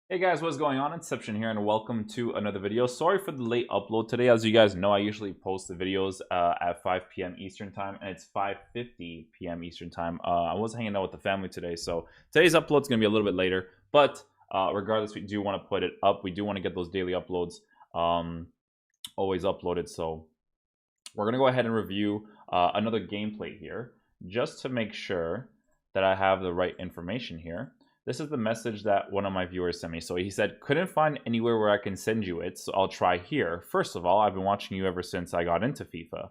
Hey guys, what's going on? Inception here, and welcome to another video. Sorry for the late upload today. As you guys know, I usually post the videos at 5 p.m. Eastern time, and it's 5:50 p.m. Eastern time. I was hanging out with the family today, so today's upload is going to be a little bit later. But regardless, we do want to put it up. We do want to get those daily uploads always uploaded. So we're going to go ahead and review another gameplay here, just to make sure that I have the right information here. This is the message that one of my viewers sent me. So he said, couldn't find anywhere where I can send you it, so I'll try here. First of all, I've been watching you ever since I got into FIFA.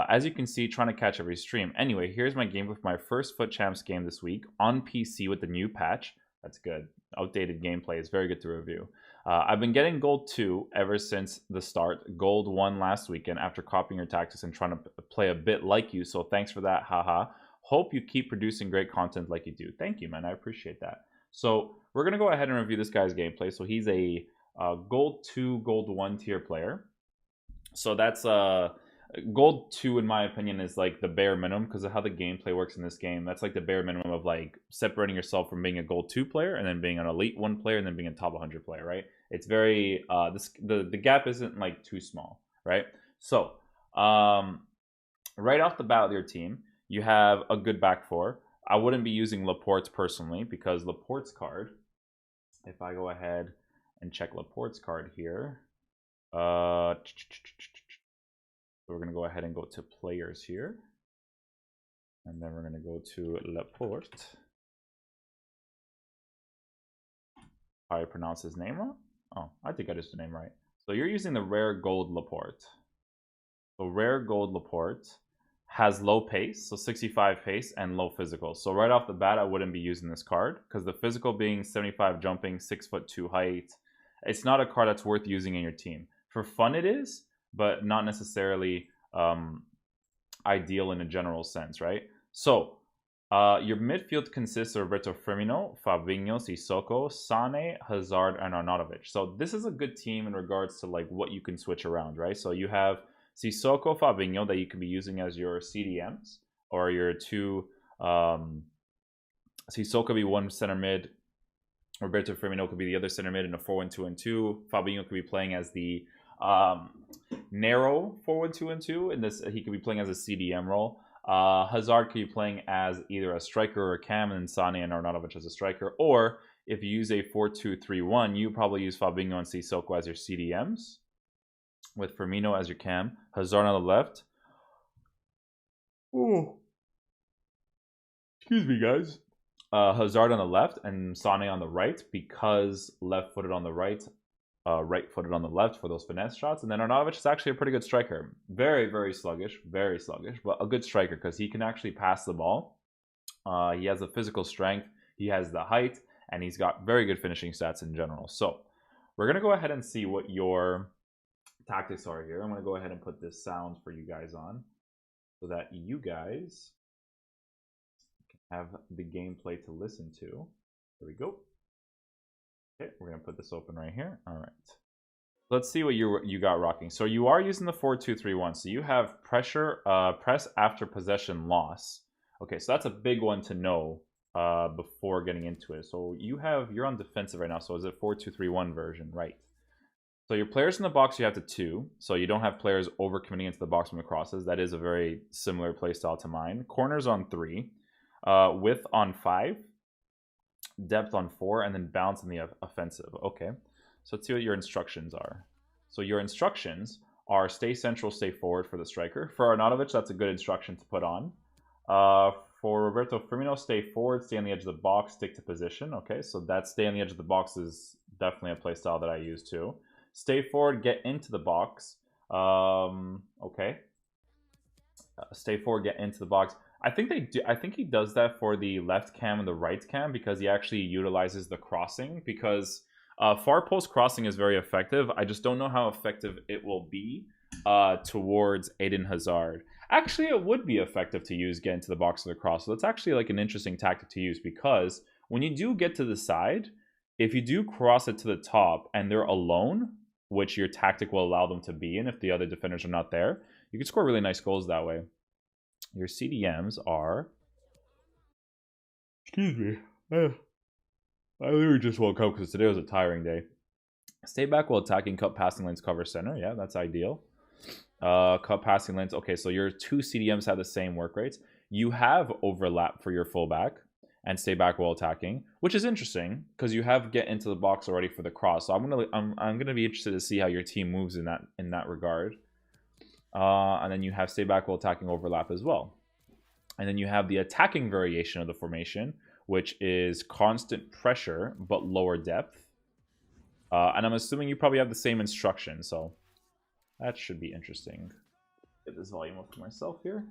As you can see, trying to catch every stream. Anyway, here's my game with my first Foot Champs game this week on PC with the new patch. That's good. Outdated gameplay is very good to review. I've been getting gold 2 ever since the start. Gold 1 last weekend after copying your tactics and trying to play a bit like you. So thanks for that, haha. Hope you keep producing great content like you do. Thank you, man. I appreciate that. So we're going to go ahead and review this guy's gameplay. So he's a gold 2, gold 1 tier player. So that's gold 2 in my opinion is like the bare minimum because of how the gameplay works in this game. That's like the bare minimum of like separating yourself from being a gold 2 player and then being an elite 1 player and then being a top 100 player, right? It's very the gap isn't like too small, right? So right off the bat with your team, you have a good back four. I wouldn't be using Laporte personally because Laporte's card, if I go ahead and check Laporte's card here, we're going to go ahead and go to players here. And then we're going to go to Laporte. How I pronounce his name wrong? Oh, I think I just the name right. So you're using the rare gold Laporte. So rare gold Laporte has low pace, so 65 pace, and low physical. So right off the bat, I wouldn't be using this card because the physical being 75 jumping, 6'2" height, it's not a card that's worth using in your team. For fun, it is, but not necessarily ideal in a general sense, right? So your midfield consists of Roberto Firmino, Fabinho, Sissoko, Sane, Hazard, and Arnautovic. So this is a good team in regards to like what you can switch around, right? So you have Sissoko, Fabinho that you can be using as your CDMs or your two. Sissoko could be one center mid. Roberto Firmino could be the other center mid in a 4-1-2-2. Fabinho could be playing as the narrow 4-1-2-2. In this, he could be playing as a CDM role. Hazard could be playing as either a striker or a cam, and Sane and Arnautovic as a striker. Or if you use a 4-2-3-1, you probably use Fabinho and Sissoko as your CDMs, with Firmino as your cam, Hazard on the left. Oh, excuse me, guys. Hazard on the left and Sane on the right because left-footed on the right, right-footed on the left for those finesse shots. And then Arnautovic is actually a pretty good striker. Very sluggish, but a good striker because he can actually pass the ball. He has the physical strength, he has the height, and he's got very good finishing stats in general. So we're going to go ahead and see what your tactics are here. I'm going to go ahead and put this sound for you guys on so that you guys can have the gameplay to listen to. There we go. Okay, we're going to put this open right here. All right. Let's see what you got rocking. So you are using the 4-2-3-1. So you have pressure, press after possession loss. Okay, so that's a big one to know before getting into it. So you're on defensive right now. So is it 4-2-3-1 version, right? So your players in the box, you have to 2. So you don't have players over-committing into the box from the crosses. That is a very similar playstyle to mine. Corners on 3. Width on 5. Depth on 4. And then bounce in the offensive. Okay. So let's see what your instructions are. So your instructions are stay central, stay forward for the striker. For Arnautovic, that's a good instruction to put on. For Roberto Firmino, stay forward, stay on the edge of the box, stick to position. Okay, so that stay on the edge of the box is definitely a playstyle that I use too. Stay forward, get into the box. Okay. Stay forward, get into the box. I think they do. I think he does that for the left cam and the right cam because he actually utilizes the crossing. Because far post crossing is very effective. I just don't know how effective it will be towards Eden Hazard. Actually, it would be effective to use get into the box of the cross. So that's actually like an interesting tactic to use because when you do get to the side, if you do cross it to the top and they're alone, which your tactic will allow them to be in if the other defenders are not there, you can score really nice goals that way. Your CDMs are... Excuse me. I literally just woke up because today was a tiring day. Stay back while attacking. Cut passing lanes. Cover center. Yeah, that's ideal. Cut passing lanes. Okay, so your two CDMs have the same work rates. You have overlap for your fullback and stay back while attacking, which is interesting because you have get into the box already for the cross. So I'm gonna be interested to see how your team moves in that regard. And then you have stay back while attacking overlap as well. And then you have the attacking variation of the formation, which is constant pressure but lower depth. And I'm assuming you probably have the same instruction, so that should be interesting. Get this volume up for myself here.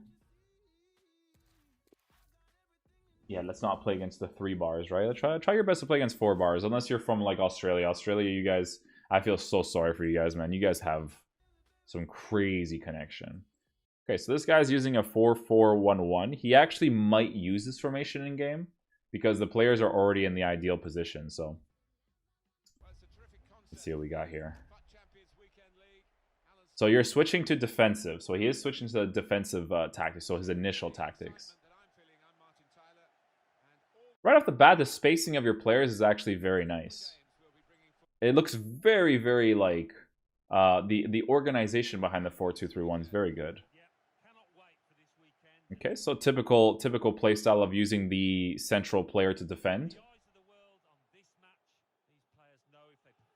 Yeah, let's not play against the 3 bars, right? Try your best to play against 4 bars, unless you're from like Australia. Australia, you guys, I feel so sorry for you guys, man. You guys have some crazy connection. Okay, so this guy's using a 4-4-1-1. He actually might use this formation in game because the players are already in the ideal position. So let's see what we got here. So you're switching to defensive. So he is switching to defensive tactics. So his initial tactics. Right off the bat, the spacing of your players is actually very nice. It looks very, very like the organization behind the 4-2-3-1 is very good. Okay, so typical play style of using the central player to defend.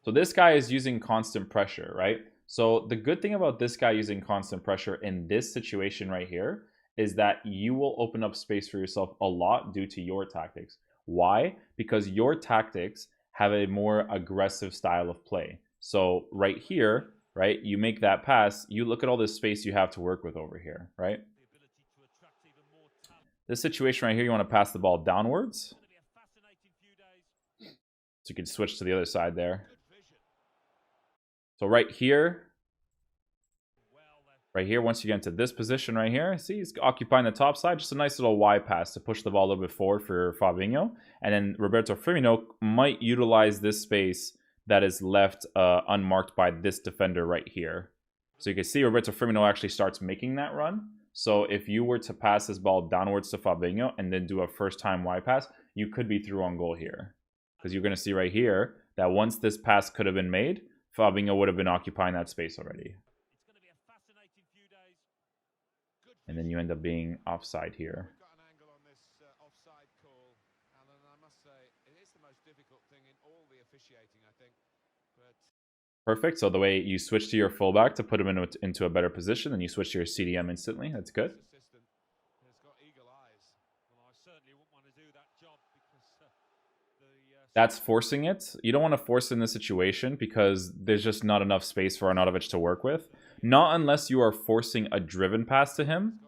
So this guy is using constant pressure, right? So the good thing about this guy using constant pressure in this situation right here is that you will open up space for yourself a lot due to your tactics. Why? Because your tactics have a more aggressive style of play. So right here, right, you make that pass, you look at all this space you have to work with over here, right? This situation right here, you want to pass the ball downwards. So you can switch to the other side there. So right here, once you get into this position right here, see, he's occupying the top side. Just a nice little Y pass to push the ball a little bit forward for Fabinho. And then Roberto Firmino might utilize this space that is left unmarked by this defender right here. So you can see Roberto Firmino actually starts making that run. So if you were to pass this ball downwards to Fabinho and then do a first-time Y pass, you could be through on goal here. Because you're going to see right here that once this pass could have been made, Fabinho would have been occupying that space already. And then you end up being offside here. Perfect. So the way you switch to your fullback to put him into a better position, then you switch to your CDM instantly. That's good. That's forcing it. You don't want to force it in this situation because there's just not enough space for Arnautovic to work with. Not unless you are forcing a driven pass to him.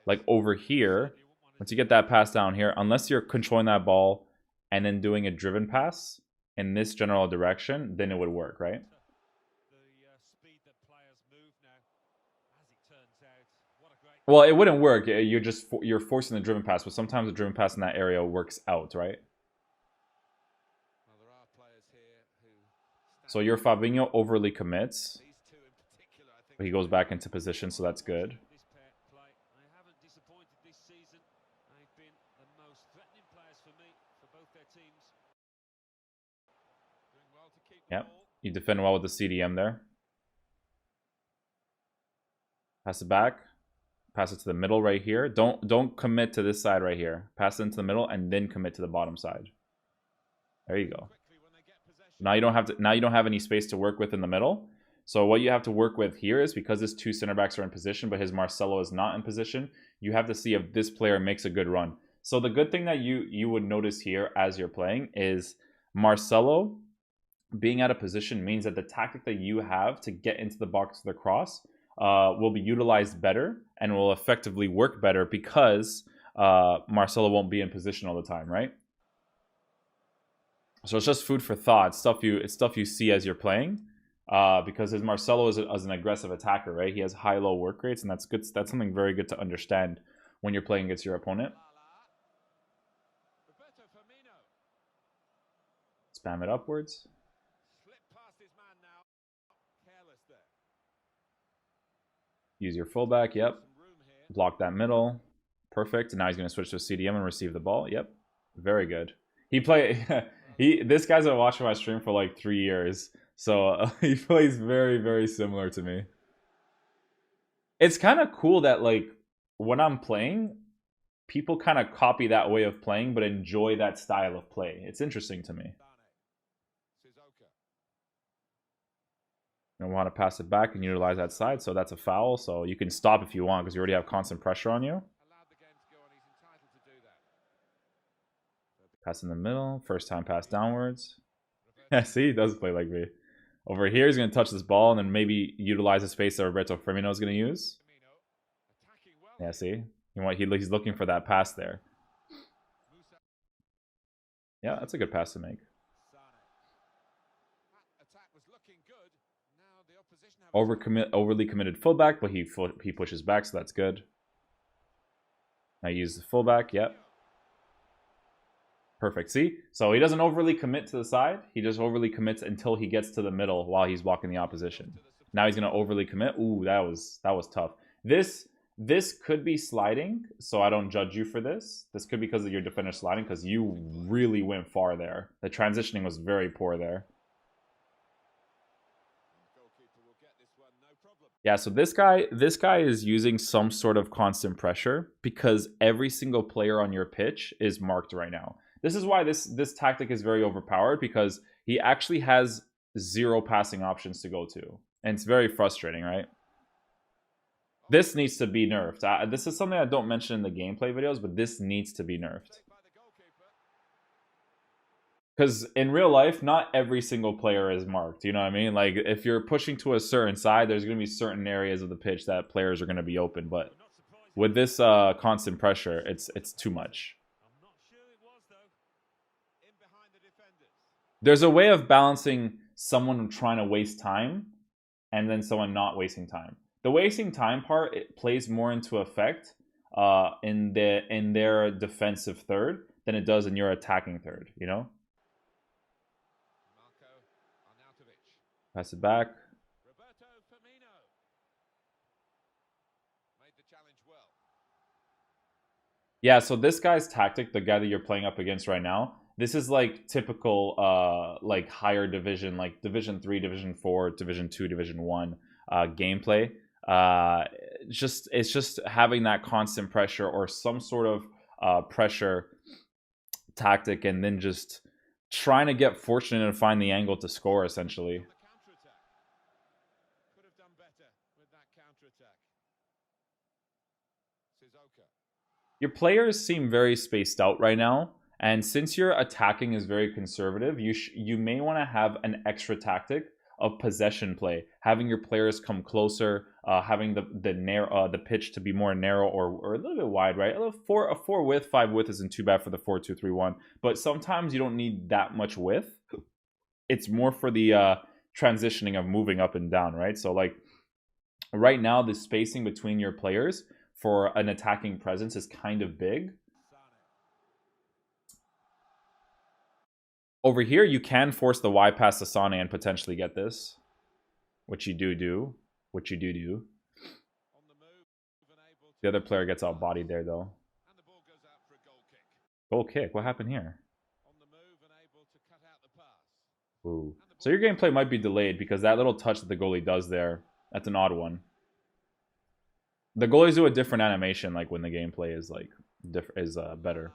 Like over here, once you get that pass down here, unless you're controlling that ball and then doing a driven pass in this general direction, then it would work, right? Well, it wouldn't work. You're forcing the driven pass, but sometimes the driven pass in that area works out, right? So your Fabinho overly commits. But he goes back into position, so that's good. Yep. You defend well with the CDM there. Pass it back. Pass it to the middle right here. Don't commit to this side right here. Pass it into the middle and then commit to the bottom side. There you go. Now you don't have any space to work with in the middle. So what you have to work with here is because his two center backs are in position, but his Marcelo is not in position, you have to see if this player makes a good run. So the good thing that you would notice here as you're playing is Marcelo being out of position means that the tactic that you have to get into the box with the cross will be utilized better and will effectively work better because Marcelo won't be in position all the time, right? So it's just food for thought. It's stuff you see as you're playing, because his Marcelo is an aggressive attacker, right? He has high-low work rates, and that's good. That's something very good to understand when you're playing against your opponent. Spam it upwards. Use your fullback. Yep. Block that middle. Perfect. And now he's going to switch to CDM and receive the ball. Yep. Very good. This guy's been watching my stream for like 3 years, so he plays very, very similar to me. It's kind of cool that like when I'm playing, people kind of copy that way of playing, but enjoy that style of play. It's interesting to me. You want to pass it back and utilize that side, so that's a foul. So you can stop if you want because you already have constant pressure on you. Pass in the middle. First time pass downwards. Yeah, see, he does play like me. Over here, he's going to touch this ball and then maybe utilize the space that Roberto Firmino is going to use. Yeah, see? He's looking for that pass there. Yeah, that's a good pass to make. Overly committed fullback, but he pushes back, so that's good. Now use the fullback, yep. Perfect, see? So he doesn't overly commit to the side. He just overly commits until he gets to the middle while he's blocking the opposition. Now he's going to overly commit. Ooh, that was tough. This could be sliding, so I don't judge you for this. This could be because of your defender sliding, because you really went far there. The transitioning was very poor there. Yeah, so this guy is using some sort of constant pressure because every single player on your pitch is marked right now. This is why this tactic is very overpowered, because he actually has 0 passing options to go to. And it's very frustrating, right? This needs to be nerfed. This is something I don't mention in the gameplay videos, but this needs to be nerfed. Because in real life, not every single player is marked. You know what I mean? Like, if you're pushing to a certain side, there's going to be certain areas of the pitch that players are going to be open. But with this constant pressure, it's too much. There's a way of balancing someone trying to waste time and then someone not wasting time. The wasting time part, it plays more into effect in their defensive third than it does in your attacking third, you know? Pass it back. Yeah, so this guy's tactic, the guy that you're playing up against right now, this is like typical like higher division, like Division 3, Division 4, Division 2, Division 1 gameplay. It's just having that constant pressure or some sort of pressure tactic, and then just trying to get fortunate and find the angle to score, essentially. Your players seem very spaced out right now, and since your attacking is very conservative, you may want to have an extra tactic of possession play, having your players come closer, having the pitch to be more narrow or a little bit wide, right? A 4 width, 5 width isn't too bad for the 4-2-3-1, but sometimes you don't need that much width. It's more for the transitioning of moving up and down, right? So like right now, the spacing between your players for an attacking presence is kind of big. Over here, you can force the Y pass to Sane and potentially get this, which you do. The other player gets out-bodied there, though. Goal kick. What happened here? Ooh. So your gameplay might be delayed because that little touch that the goalie does there, that's an odd one. The goalies do a different animation, like when the gameplay is like better.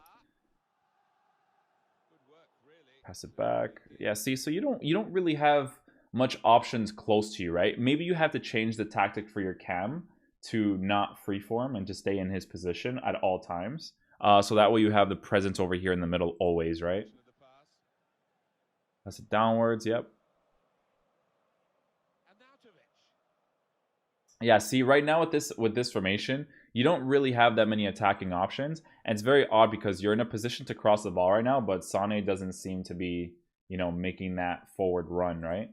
Pass it back. Yeah, see, so you don't really have much options close to you, right? Maybe you have to change the tactic for your cam to not freeform and to stay in his position at all times. So that way you have the presence over here in the middle always, right? Pass it downwards, yep. Yeah, see, right now with this formation, you don't really have that many attacking options, and it's very odd because you're in a position to cross the ball right now, but Sane doesn't seem to be, you know, making that forward run, right?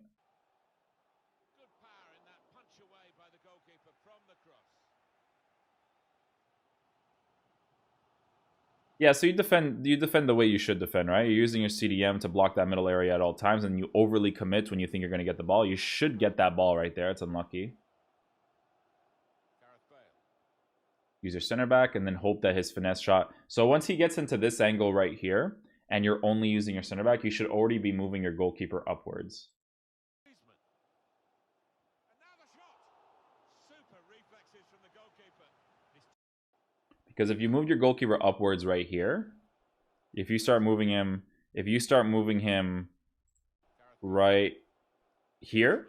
Yeah, so you defend the way you should defend, right? You're using your CDM to block that middle area at all times, and you overly commit when you think you're going to get the ball. You should get that ball right there. It's unlucky. Use your center back and then hope that his finesse shot. So once he gets into this angle right here, and you're only using your center back, you should already be moving your goalkeeper upwards. Because if you move your goalkeeper upwards right here, if you start moving him right here,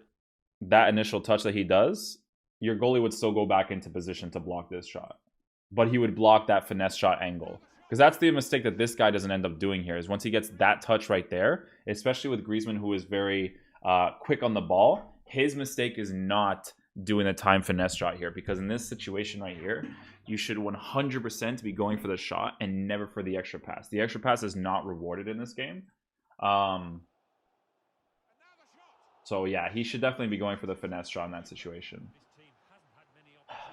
that initial touch that he does, your goalie would still go back into position to block this shot. But he would block that finesse shot angle. Because that's the mistake that this guy doesn't end up doing here, is once he gets that touch right there, especially with Griezmann, who is very quick on the ball, his mistake is not doing the time finesse shot here. Because in this situation right here, you should 100% be going for the shot and never for the extra pass. The extra pass is not rewarded in this game. So yeah, he should definitely be going for the finesse shot in that situation.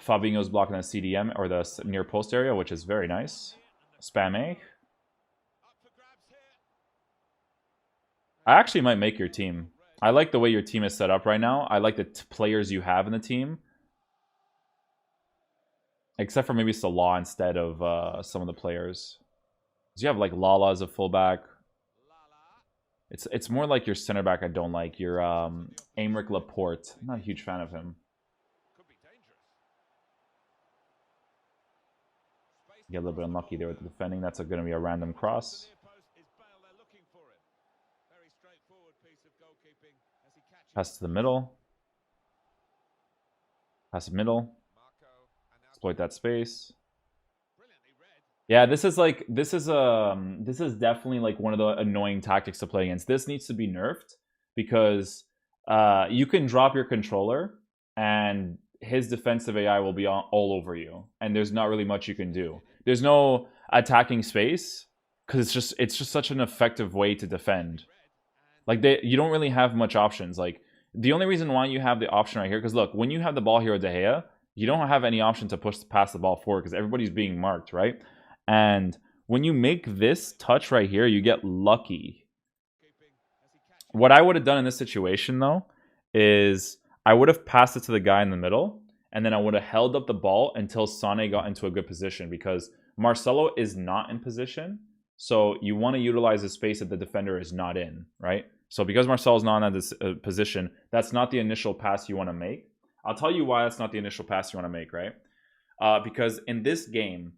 Fabinho's blocking the CDM or the near post area, which is very nice. Spam A. I actually might make your team. I like the way your team is set up right now. I like the players you have in the team. Except for maybe Salah instead of some of the players. Because you have like Lala as a fullback. It's more like your center back I don't like. Your Aymeric Laporte. I'm not a huge fan of him. Get a little bit unlucky there with the defending. That's going to be a random cross. Pass to the middle. Pass to the middle. Exploit that space. Yeah, this is definitely like one of the annoying tactics to play against. This needs to be nerfed because you can drop your controller and his defensive AI will be all over you, and there's not really much you can do. There's no attacking space because it's just such an effective way to defend. Like you don't really have much options. Like the only reason why you have the option right here, because look, when you have the ball here with De Gea, you don't have any option to pass the ball forward because everybody's being marked, right? And when you make this touch right here, you get lucky. What I would have done in this situation, though, is I would have passed it to the guy in the middle, and then I would have held up the ball until Sané got into a good position because Marcelo is not in position. So you want to utilize the space that the defender is not in, right? So because Marcelo is not in this position, that's not the initial pass you want to make. I'll tell you why that's not the initial pass you want to make, right? Because in this game,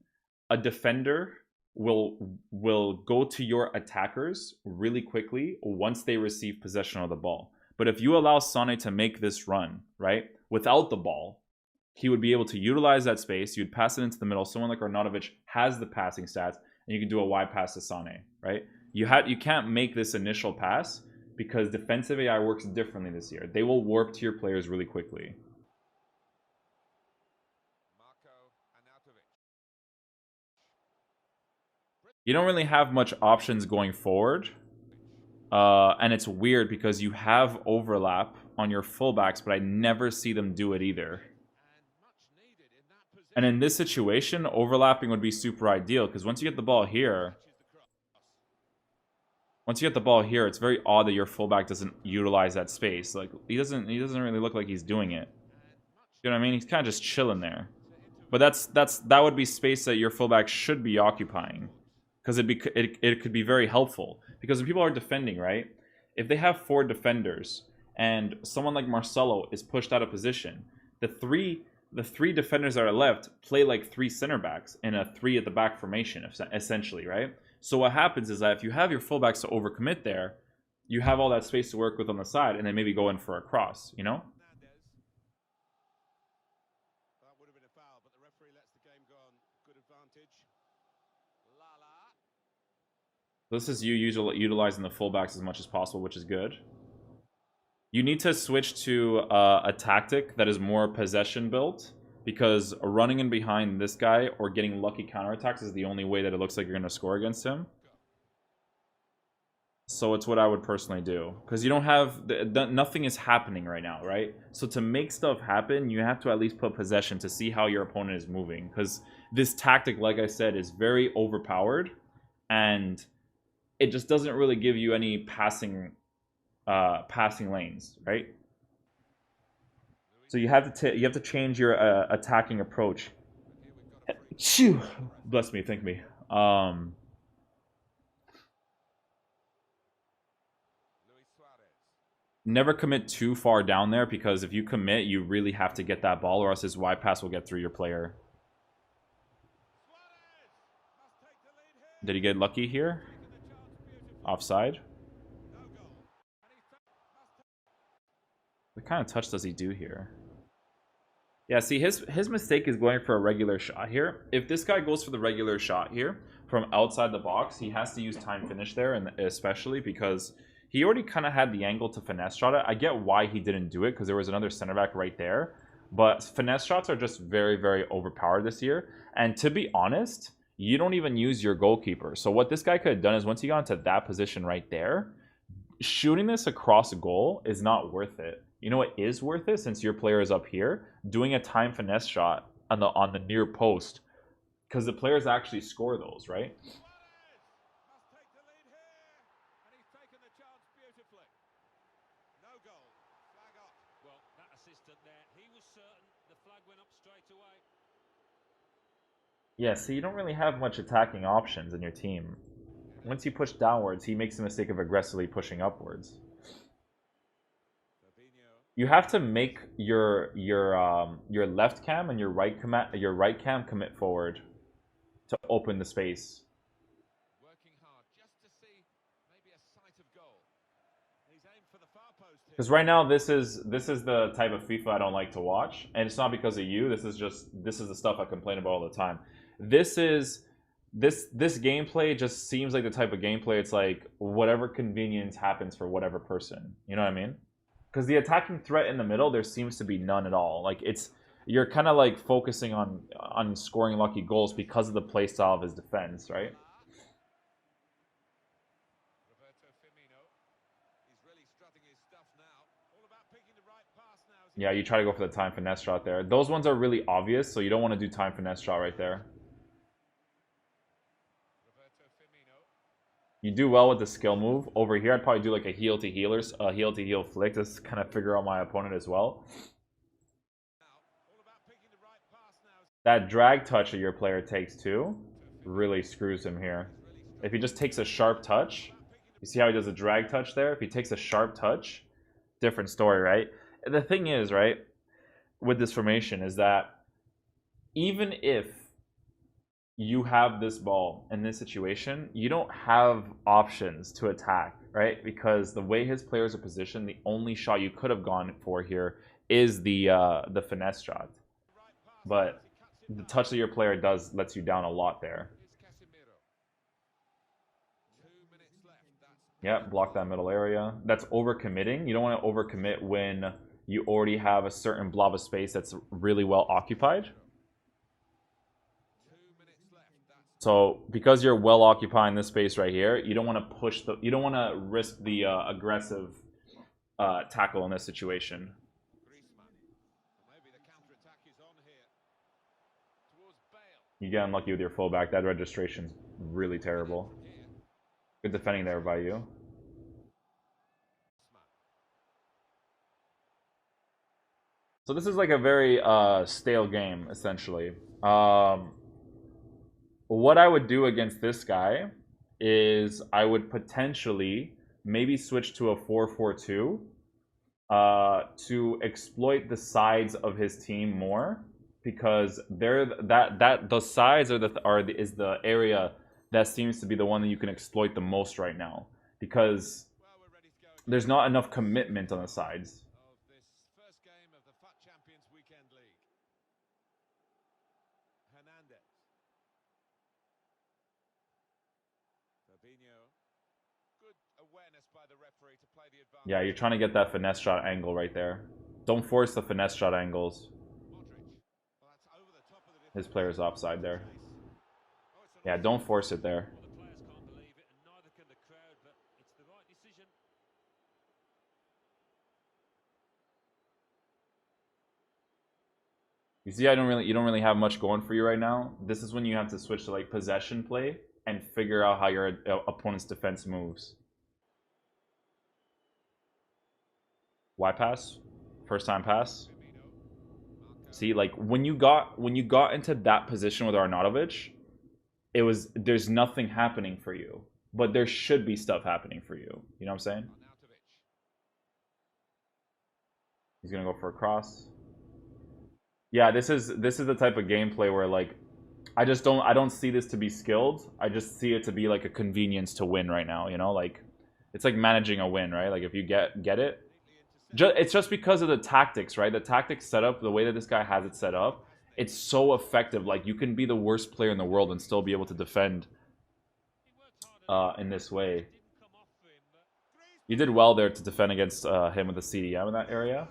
a defender will go to your attackers really quickly once they receive possession of the ball. But if you allow Sané to make this run, right, without the ball, he would be able to utilize that space. You'd pass it into the middle. Someone like Arnautovic has the passing stats, and you can do a wide pass to Sané, right? You can't make this initial pass because defensive AI works differently this year. They will warp to your players really quickly. You don't really have much options going forward. And it's weird because you have overlap on your fullbacks, but I never see them do it either. And in this situation, overlapping would be super ideal because once you get the ball here, it's very odd that your fullback doesn't utilize that space. Like he doesn't really look like he's doing it. You know what I mean? He's kind of just chilling there. But that would be space that your fullback should be occupying. Because it could be very helpful. Because when people are defending, right? If they have 4 defenders and someone like Marcelo is pushed out of position, the three defenders that are left play like 3 center backs in a 3 at the back formation, essentially, right? So what happens is that if you have your fullbacks to overcommit there, you have all that space to work with on the side, and then maybe go in for a cross, you know? This is you utilizing the fullbacks as much as possible, which is good. You need to switch to a tactic that is more possession built, because running in behind this guy or getting lucky counterattacks is the only way that it looks like you're going to score against him. So it's what I would personally do, because you don't have nothing is happening right now, right? So to make stuff happen, you have to at least put possession to see how your opponent is moving, because this tactic, like I said, is very overpowered, and it just doesn't really give you any passing lanes, right? So you have to change your attacking approach. Bless me, thank me. Never commit too far down there, because if you commit, you really have to get that ball, or else his wide pass will get through your player. Did he get lucky here? Offside? What kind of touch does he do here? Yeah, see, his mistake is going for a regular shot here. If this guy goes for the regular shot here from outside the box, he has to use time finish there, and especially because he already kind of had the angle to finesse shot it. I get why he didn't do it, because there was another center back right there. But finesse shots are just very, very overpowered this year. And to be honest, you don't even use your goalkeeper. So what this guy could have done is, once he got into that position right there, shooting this across a goal is not worth it. You know what is worth it, since your player is up here, doing a time finesse shot on the near post, because the players actually score those, right? Yeah, so you don't really have much attacking options in your team. Once you push downwards, he makes the mistake of aggressively pushing upwards. You have to make your left cam and your right cam commit forward to open the space. Because right now this is the type of FIFA I don't like to watch, and it's not because of you. This is the stuff I complain about all the time. This gameplay just seems like the type of gameplay it's like whatever convenience happens for whatever person. You know what I mean? Because the attacking threat in the middle, there seems to be none at all. Like, you're kind of like focusing on scoring lucky goals because of the playstyle of his defense, right? Yeah, you try to go for the time finesse shot there. Those ones are really obvious, so you don't want to do time finesse shot right there. You do well with the skill move. Over here, I'd probably do like a heel to heel flick to kind of figure out my opponent as well. That drag touch that your player takes too really screws him here. If he just takes a sharp touch, you see how he does a drag touch there? If he takes a sharp touch, different story, right? The thing is, right, with this formation is that even if you have this ball in this situation, you don't have options to attack, right? Because the way his players are positioned, the only shot you could have gone for here is the finesse shot. But the touch that your player does lets you down a lot there. Yeah, block that middle area. That's overcommitting. You don't want to overcommit when you already have a certain blob of space that's really well occupied. So because you're well occupying this space right here, you don't want to risk the aggressive tackle in this situation. You get unlucky with your fullback. That registration's really terrible. Good defending there by you. So this is like a very stale game, essentially. What I would do against this guy is I would potentially maybe switch to a 4-4-2 to exploit the sides of his team more, because the sides is the area that seems to be the one that you can exploit the most right now, because there's not enough commitment on the sides. Yeah, you're trying to get that finesse shot angle right there. Don't force the finesse shot angles. His player's offside there. Yeah, don't force it there. You see, you don't really have much going for you right now. This is when you have to switch to like possession play and figure out how your opponent's defense moves. Y pass, first time pass. See, like when you got into that position with Arnautovic, there's nothing happening for you, but there should be stuff happening for you. You know what I'm saying? He's gonna go for a cross. Yeah, this is the type of gameplay where like I don't see this to be skilled. I just see it to be like a convenience to win right now, you know? Like it's like managing a win, right? Like if you get it, it's just because of the tactics, right? The tactics set up, the way that this guy has it set up, it's so effective. Like you can be the worst player in the world and still be able to defend in this way. You did well there to defend against him with the CDM in that area.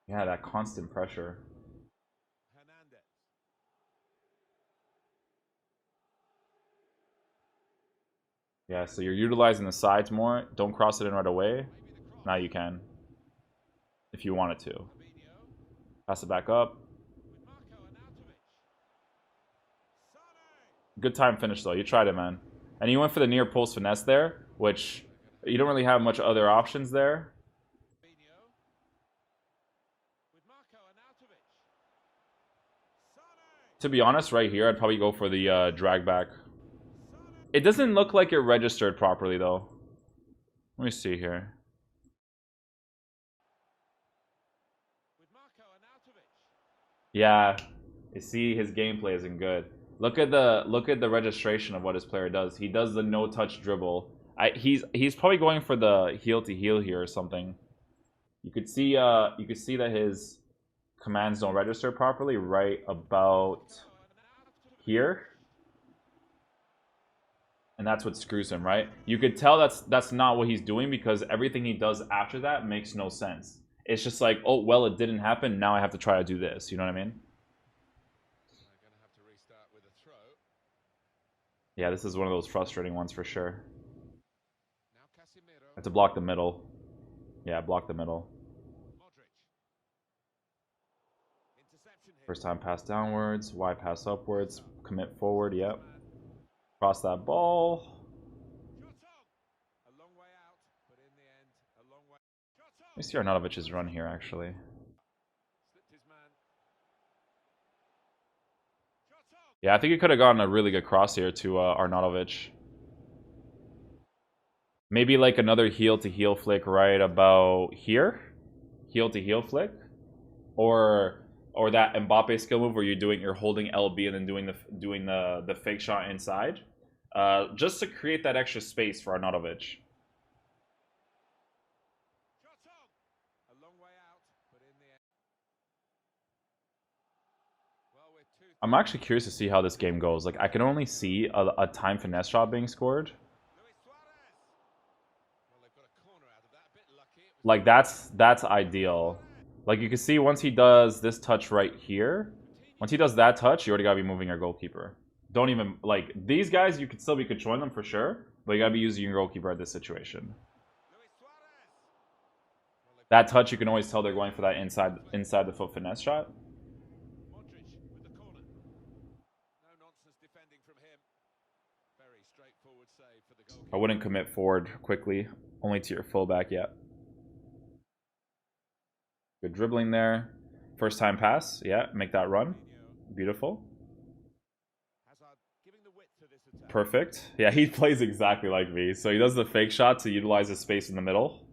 Yeah, that constant pressure. Yeah, so you're utilizing the sides more. Don't cross it in right away. Now you can. If you wanted to. Pass it back up. Good time finish, though. You tried it, man. And you went for the near post finesse there, which you don't really have much other options there. To be honest, right here, I'd probably go for the drag back. It doesn't look like it registered properly, though. Let me see here. Yeah, you see his gameplay isn't good. Look at the registration of what his player does. He does the no touch dribble. He's probably going for the heel to heel here or something. You could see that his commands don't register properly right about here. And that's what screws him, right? You could tell that's not what he's doing because everything he does after that makes no sense. It's just like, oh, well, it didn't happen. Now I have to try to do this. You know what I mean? Yeah, this is one of those frustrating ones for sure. I have to block the middle. Yeah, block the middle. First time pass downwards. Y pass upwards. Commit forward. Yep. Cross that ball. Let me see Arnautovic's run here, actually. Yeah, I think he could have gotten a really good cross here to Arnautovic. Maybe like another heel-to-heel flick right about here. Heel-to-heel flick. Or that Mbappe skill move where you're holding LB and then doing the fake shot inside. Just to create that extra space for Arnautovic. I'm actually curious to see how this game goes. Like, I can only see a time finesse shot being scored. Like, that's ideal. Like, you can see once he does this touch right here, once he does that touch, you already gotta be moving your goalkeeper. Don't even, like, these guys, you could still be controlling them for sure, but you gotta be using your goalkeeper at this situation. That touch, you can always tell they're going for that inside the foot finesse shot. I wouldn't commit forward quickly, only to your fullback yet. Good dribbling there. First time pass, yeah, make that run. Beautiful. Perfect. Yeah, he plays exactly like me. So he does the fake shot to utilize the space in the middle.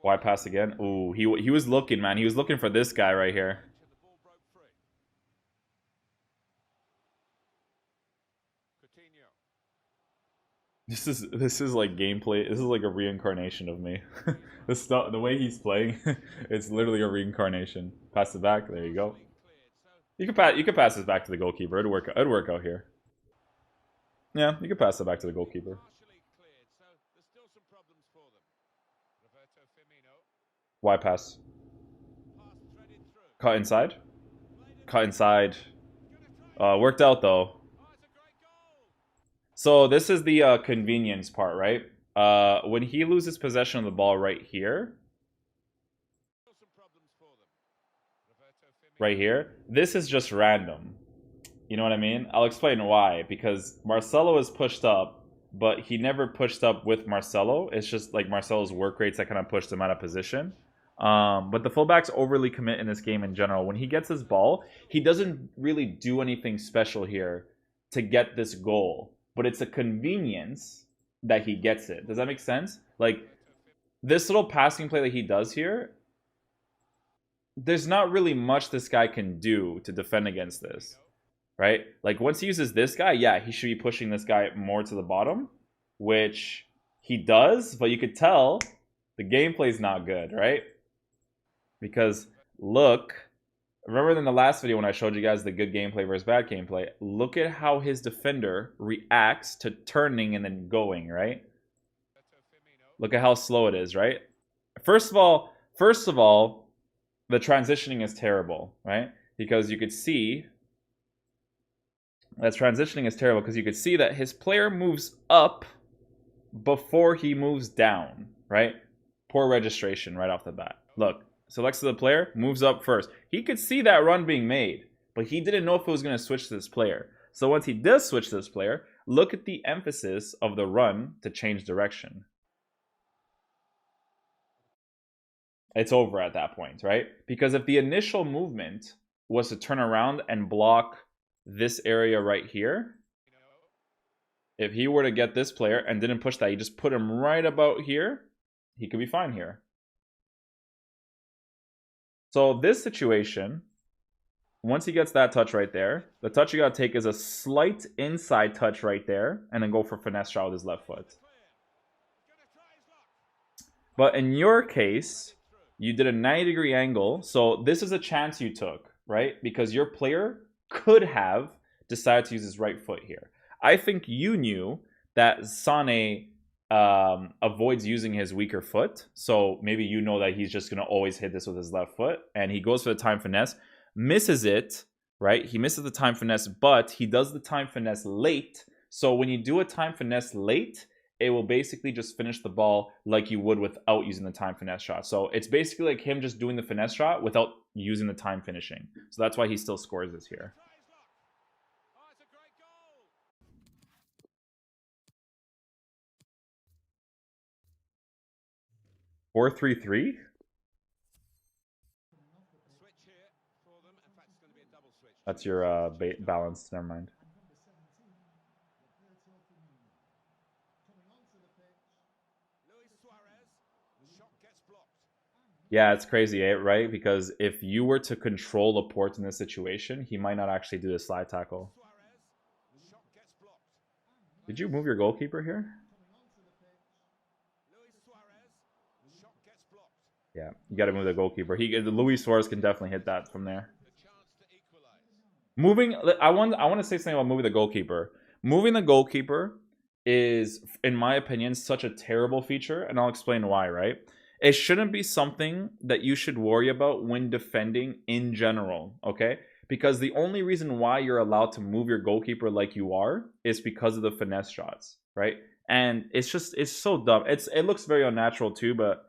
Wide pass again. Ooh, he was looking, man. He was looking for this guy right here. This is like gameplay. This is like a reincarnation of me. The stuff, the way he's playing, it's literally a reincarnation. Pass it back. There you go. You can pass this back to the goalkeeper. It'd work out here. Yeah, you can pass it back to the goalkeeper. Wide pass. Cut inside. Cut inside. Worked out though. So this is the convenience part, right? When he loses possession of the ball right here, this is just random. You know what I mean? I'll explain why. Because Marcelo is pushed up, but he never pushed up with Marcelo. It's just like Marcelo's work rates that kind of pushed him out of position. But the fullbacks overly commit in this game in general. When he gets his ball, he doesn't really do anything special here to get this goal, but it's a convenience that he gets it. Does that make sense? Like, this little passing play that he does here, there's not really much this guy can do to defend against this, right? Like, once he uses this guy, yeah, he should be pushing this guy more to the bottom, which he does, but you could tell the gameplay's not good, right? Because look, remember in the last video when I showed you guys the good gameplay versus bad gameplay, look at how his defender reacts to turning and then going, right? Look at how slow it is, right? First of all, the transitioning is terrible, right? Because you could see that transitioning is terrible because you could see that his player moves up before he moves down, right? Poor registration right off the bat. Look, selects the player, moves up first. He could see that run being made, but he didn't know if it was going to switch to this player. So once he does switch to this player, look at the emphasis of the run to change direction. It's over at that point, right? Because if the initial movement was to turn around and block this area right here, if he were to get this player and didn't push that, he just put him right about here, he could be fine here. So this situation, once he gets that touch right there, the touch you gotta take is a slight inside touch right there, and then go for finesse shot with his left foot. But in your case, you did a 90-degree angle, so this is a chance you took, right? Because your player could have decided to use his right foot here. I think you knew that Sane avoids using his weaker foot, so maybe you know that he's just going to always hit this with his left foot, and he goes for the time finesse, misses it, right? He misses the time finesse, but he does the time finesse late, so when you do a time finesse late, it will basically just finish the ball like you would without using the time finesse shot. So it's basically like him just doing the finesse shot without using the time finishing. So that's why he still scores this here. Four, 3-3. That's your balance. Never mind. Yeah, it's crazy, right? Because if you were to control Laporte in this situation, he might not actually do the slide tackle. Did you move your goalkeeper here? Yeah, you got to move the goalkeeper. Luis Suarez can definitely hit that from there. Moving, I want to say something about moving the goalkeeper. Moving the goalkeeper is, in my opinion, such a terrible feature, and I'll explain why, right? It shouldn't be something that you should worry about when defending in general, okay? Because the only reason why you're allowed to move your goalkeeper like you are is because of the finesse shots, right? And it's so dumb. It looks very unnatural too, but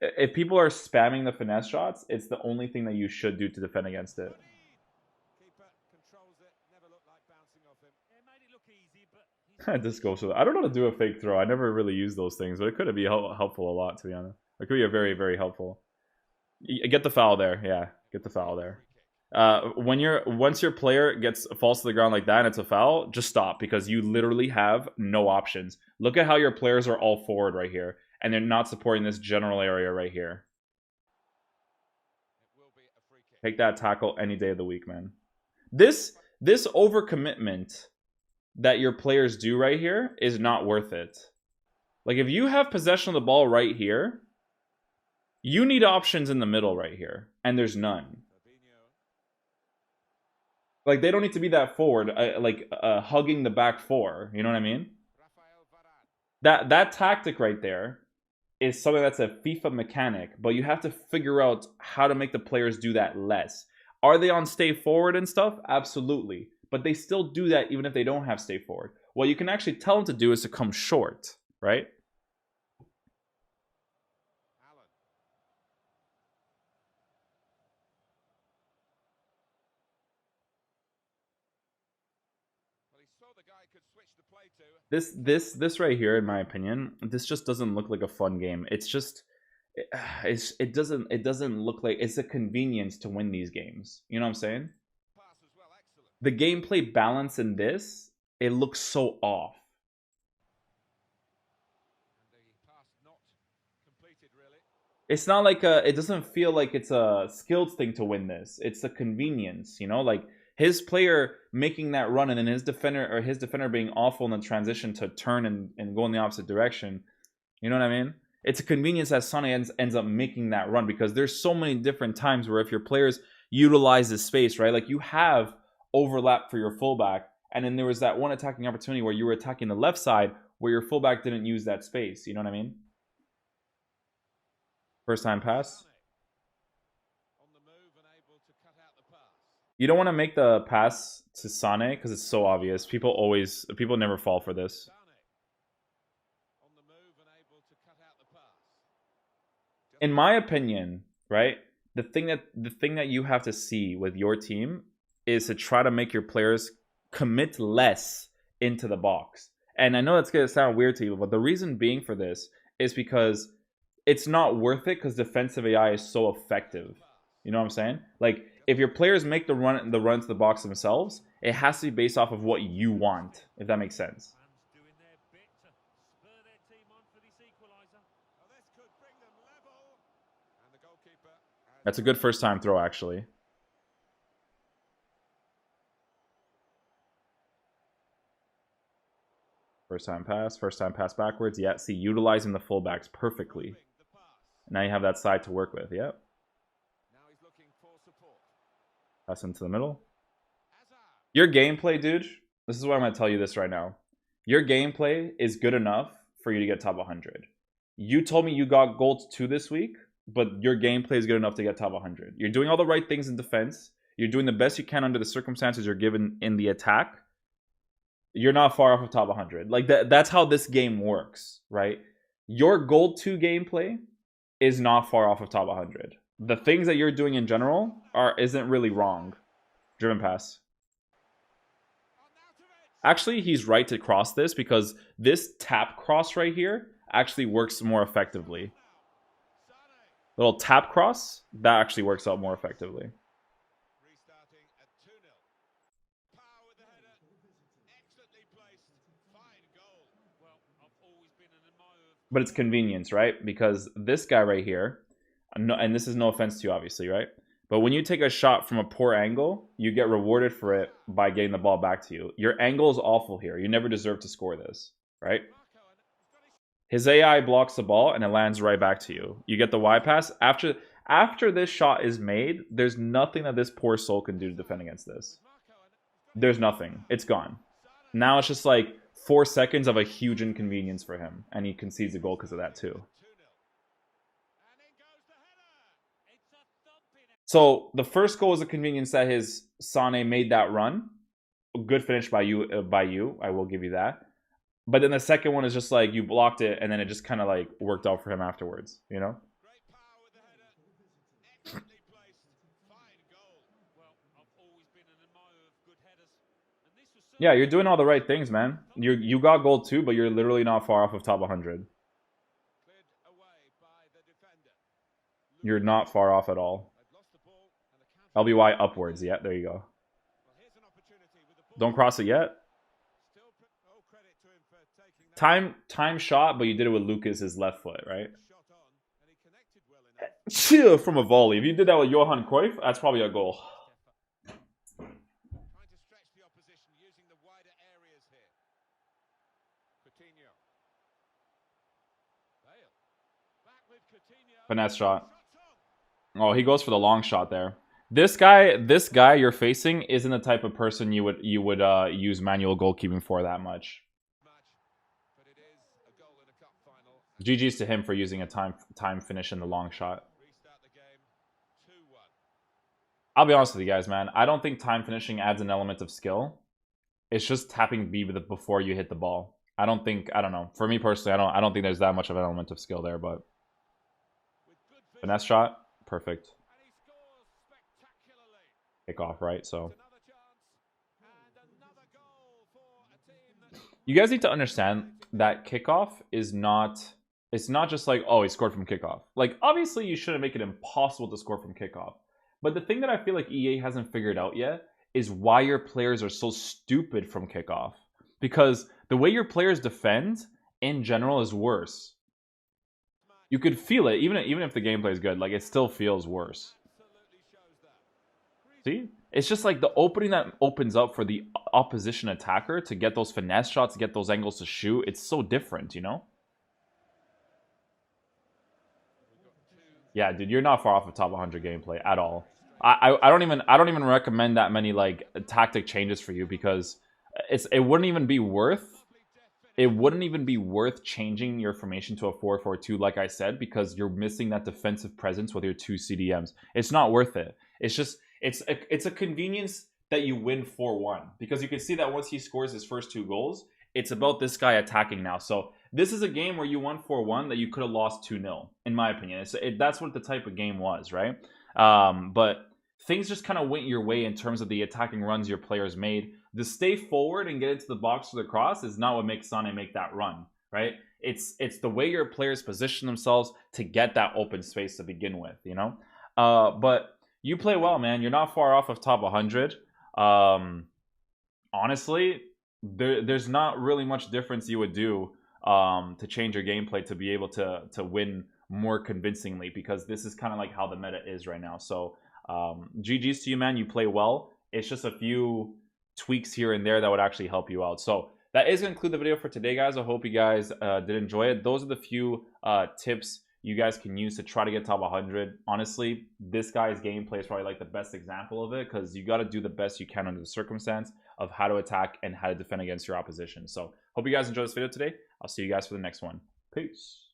if people are spamming the finesse shots, it's the only thing that you should do to defend against it. Just goes with it. I don't know how to do a fake throw. I never really use those things, but it could be helpful a lot, to be honest. It could be a very, very helpful. Get the foul there. Yeah, get the foul there. Once your player falls to the ground like that and it's a foul, just stop, because you literally have no options. Look at how your players are all forward right here, and they're not supporting this general area right here. Take that tackle any day of the week, man. This overcommitment that your players do right here is not worth it. Like, if you have possession of the ball right here, you need options in the middle right here, and there's none. Like, they don't need to be that forward, hugging the back four. You know what I mean? That tactic right there is something that's a FIFA mechanic, but you have to figure out how to make the players do that less. Are they on stay forward and stuff? Absolutely. But they still do that even if they don't have stay forward. What you can actually tell them to do is to come short, right? This right here, in my opinion, this just doesn't look like a fun game. It's just it doesn't look like it's a convenience to win these games. You know what I'm saying? The gameplay balance in this it looks so off. It's not like it doesn't feel like it's a skilled thing to win this. It's a convenience, you know, like his player making that run and then his defender being awful in the transition to turn and go in the opposite direction. You know what I mean? It's a convenience that Sonny ends up making that run, because there's so many different times where if your players utilize this space, right? Like you have overlap for your fullback, and then there was that one attacking opportunity where you were attacking the left side where your fullback didn't use that space. You know what I mean? First time pass. You don't want to make the pass to Sane because it's so obvious. People never fall for this. In my opinion, right? The thing that you have to see with your team is to try to make your players commit less into the box. And I know that's going to sound weird to you, but the reason being for this is because it's not worth it because defensive AI is so effective. You know what I'm saying? Like, if your players make the run to the box themselves, it has to be based off of what you want, if that makes sense. That's a good first time throw, actually. First time pass backwards. Yeah, see, utilizing the fullbacks perfectly. Now you have that side to work with. Yep. Pass into the middle. Your gameplay, dude, this is why I'm going to tell you this right now. Your gameplay is good enough for you to get top 100. You told me you got gold 2 this week, but your gameplay is good enough to get top 100. You're doing all the right things in defense. You're doing the best you can under the circumstances you're given in the attack. You're not far off of top 100. Like that's how this game works, right? Your gold 2 gameplay is not far off of top 100. The things that you're doing in general isn't really wrong. Driven pass. Actually, he's right to cross this because this tap cross right here actually works more effectively. Little tap cross, that actually works out more effectively. But it's convenience, right? Because this guy right here, and this is no offense to you, obviously, right? But when you take a shot from a poor angle, you get rewarded for it by getting the ball back to you. Your angle is awful here. You never deserve to score this, right? His AI blocks the ball and it lands right back to you. You get the Y pass. After this shot is made, there's nothing that this poor soul can do to defend against this. There's nothing. It's gone. Now it's just like 4 seconds of a huge inconvenience for him, and he concedes a goal because of that too. So the first goal was a convenience that his Sane made that run. A good finish by you. I will give you that. But then the second one is just like you blocked it, and then it just kind of like worked out for him afterwards, you know? Yeah, you're doing all the right things, man. You got gold too, but you're literally not far off of top 100. You're not far off at all. LBY upwards. Yeah, there you go. Don't cross it yet. Time shot, but you did it with Lucas's left foot, right? Chill from a volley. If you did that with Johan Cruyff, that's probably a goal. Finesse shot. Oh, he goes for the long shot there. This guy you're facing isn't the type of person you would use manual goalkeeping for that much. GG's to him for using a time finish in the long shot. I'll be honest with you guys, man. I don't think time finishing adds an element of skill. It's just tapping B before you hit the ball. I don't know. For me personally, I don't think there's that much of an element of skill there, but finesse shot, perfect. Kick off, right? So you guys need to understand that kickoff is not, it's not just like, oh, he scored from kickoff. Like, obviously you shouldn't make it impossible to score from kickoff. But the thing that I feel like EA hasn't figured out yet is why your players are so stupid from kickoff. because the way your players defend in general is worse. You could feel it, even if the gameplay is good, like it still feels worse. See? It's just like the opening that opens up for the opposition attacker to get those finesse shots, to get those angles to shoot. It's so different, you know? Yeah, dude, you're not far off of top 100 gameplay at all. I don't even recommend that many like tactic changes for you because it wouldn't even be worth changing your formation to a 4-4-2 like I said, because you're missing that defensive presence with your two CDMs. It's not worth it. It's just it's a convenience that you win 4-1 because you can see that once he scores his first 2 goals, it's about this guy attacking now. So this is a game where you won 4-1 that you could have lost 2-0, in my opinion. That's what the type of game was, right? But things just kind of went your way in terms of the attacking runs your players made. The stay forward and get into the box for the cross is not what makes Sane make that run, right? It's the way your players position themselves to get that open space to begin with, you know? But you play well, man. You're not far off of top 100. Honestly, there's not really much difference you would do to change your gameplay to be able to win more convincingly, because this is kind of like how the meta is right now. So GG's to you, man. You play well. It's just a few tweaks here and there that would actually help you out. So that is going to conclude the video for today, guys. I hope you guys did enjoy it. Those are the few tips you guys can use to try to get top 100. Honestly, this guy's gameplay is probably like the best example of it, because you got to do the best you can under the circumstance of how to attack and how to defend against your opposition. So hope you guys enjoyed this video today. I'll see you guys for the next one. Peace.